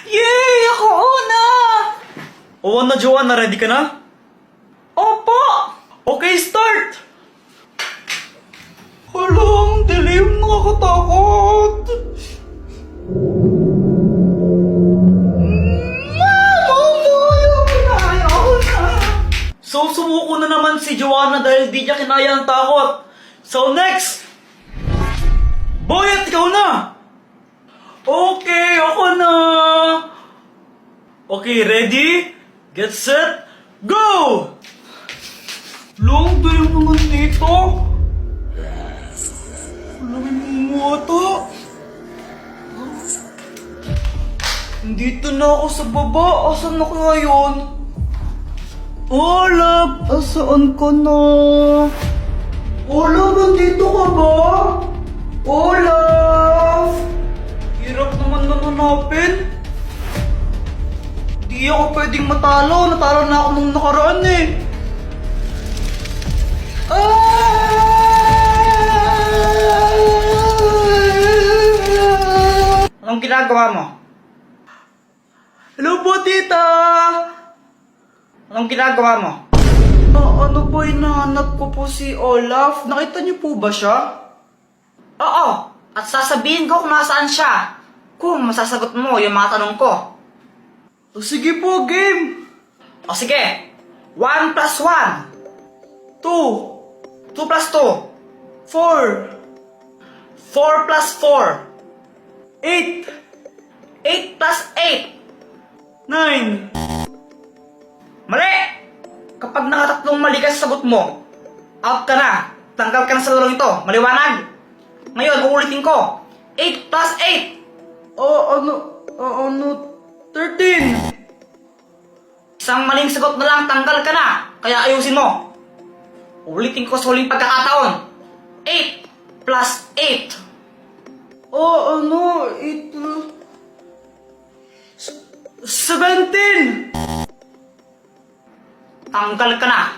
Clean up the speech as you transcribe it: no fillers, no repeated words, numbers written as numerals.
Yay! Ako una! O ano, Joanna, ready ka na? Opo! Okay, start! Halang, dilim, nakakatakot. So, sumuko na naman si Joanna dahil di niya kinaya ang takot. So, next! Boyet, ikaw na! Okay, ako na! Okay, ready? Get set, go! Long, dilim naman dito. Alam mo ata. Dito na ako sa baba. Asan na kaya yun? Olaf, asaan ka na? Olaf, nandito ka ba? Olaf! Hirap naman na hanapin. Di ako pwedeng matalo. Natalo na ako nung nakaraan eh. Anong ginagawa mo? Hello po, tita! Anong ginagawa mo? Ano po, hinahanap ko po si Olaf. Nakita niyo po ba siya? Oo, at sasabihin ko kung nasaan siya. Kung masasagot mo yung mga tanong ko. Sige po, game! O sige, 1 plus 1. 2, 2 plus 2. 4, 4 plus 4. 8, 8 plus 8. 9. Mali! Kapag nakatatlong mali ka sa sagot mo, out ka na. Tanggal ka na sa larong ito. Maliwanag. Ngayon, uulitin ko. 8 plus 8. Ano, 13. Isang maling sagot na lang, tanggal ka na. Kaya ayusin mo. Ulitin ko sa huling pagkakataon. 8 plus 8. 17. Tanggal ka na.